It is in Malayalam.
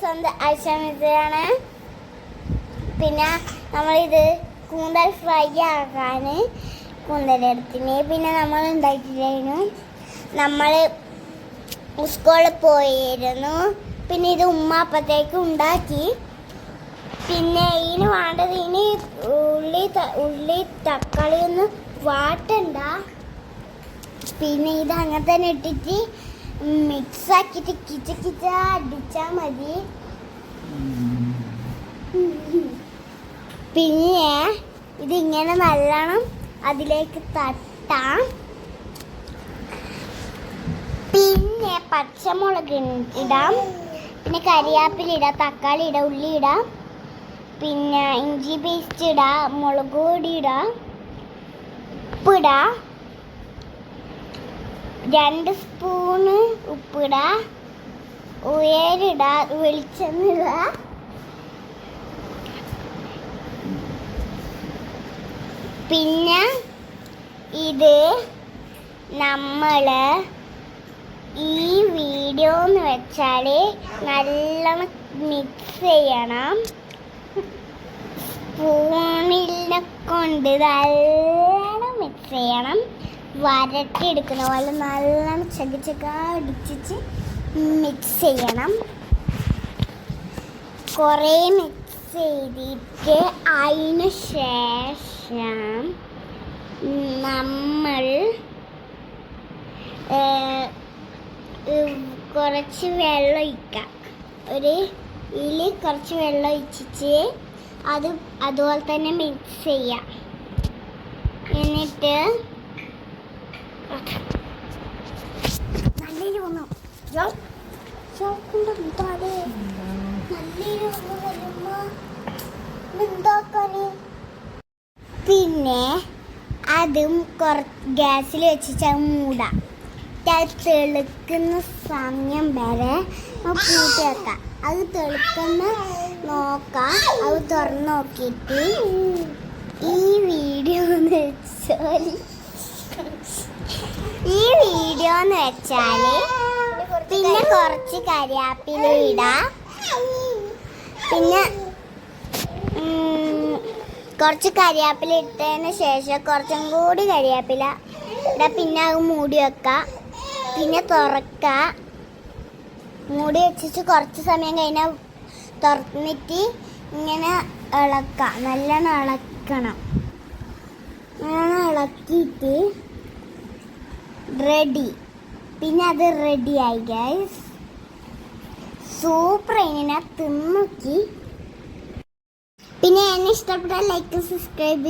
സ്വന്തം അശ്വമിത്രയാണ്. പിന്നെ നമ്മളിത് കൂന്തൽ ഫ്രൈ ആക്കാൻ കൂന്തലെടുത്തിന്. പിന്നെ നമ്മൾ ഉണ്ടാക്കിയിരുന്നു, നമ്മൾ സ്കൂളിൽ പോയിരുന്നു. പിന്നെ ഇത് ഉമ്മ അപ്പത്തേക്ക് ഉണ്ടാക്കി. പിന്നെ ഇതിന് വേണ്ടത് ഇനി ഉള്ളി തക്കാളി ഒന്ന് വാട്ടണ്ട. പിന്നെ ഇത് അങ്ങനെ തന്നെ ഇട്ടിട്ട് മിക്സാക്കിയിട്ട് കിച്ച അടിച്ചാൽ മതി. പിന്നെ ഇതിങ്ങനെ നല്ലോണം അതിലേക്ക് തട്ടാം. പിന്നെ പച്ചമുളക് ഇടാം, പിന്നെ കരിയാപ്പില ഇടാം, തക്കാളി ഇടാം, ഉള്ളി ഇടാം, പിന്നെ ഇഞ്ചി പേസ്റ്റ് ഇടാം, മുളക് പൊടി ഇടാം, ഉപ്പിടാം, 2 സ്പൂണ് ഉപ്പിടാം, ഉയരിടാം, വെളിച്ചെണ്ണ ഇടാം. പിന്നെ ഇത് നമ്മൾ ഈ വീഡിയോ എന്ന് വെച്ചാൽ നല്ലോണം മിക്സ് ചെയ്യണം. സ്പൂണിനെ കൊണ്ട് നല്ലോണം മിക്സ് ചെയ്യണം. വരട്ടിയെടുക്കുന്ന പോലെ നല്ലോണം അടിച്ചിട്ട് മിക്സ് ചെയ്യണം. കുറേ മിക്സ് ചെയ്തിട്ട് അതിന് ശേഷം നമ്മൾ കുറച്ച് വെള്ളം ഒഴിക്കാം. കുറച്ച് വെള്ളം ഒഴിച്ചിട്ട് അതുപോലെ തന്നെ മിക്സ് ചെയ്യാം. എന്നിട്ട് പിന്നെ അതും ഗ്യാസിൽ വെച്ചിട്ട് മൂടാം. തെളിക്കുന്ന സമയം വരെ പൂട്ടി വെക്കാം. അത് തെളിക്കുന്ന നോക്കാം. അത് തുറന്ന് നോക്കിയിട്ട് ഈ വീഡിയോ എന്ന് വെച്ചാൽ പിന്നെ കുറച്ച് കരിയാപ്പില ഇടാം. പിന്നെ കുറച്ച് കരിയാപ്പില ഇട്ടതിന് ശേഷം കുറച്ചും കൂടി കരിയാപ്പില ഇടാം. പിന്നെ അത് മൂടി വെക്കാം. പിന്നെ തുറക്കുക. മൂടി വെച്ചിട്ട് കുറച്ച് സമയം കഴിഞ്ഞാൽ തുറന്നിട്ട് ഇങ്ങനെ ഇളക്കാം. നല്ലോണം ഇളക്കണം. നല്ലോണം ഇളക്കിയിട്ട് റെഡി. പിന്നെ അത് റെഡിയായി ഗൈസ്. സൂപ്പർ. ഇങ്ങനെ തിന്നോക്കി. പിന്നെ എന്നെ ഇഷ്ടപ്പെട്ടാൽ ലൈക്ക് സബ്സ്ക്രൈബ്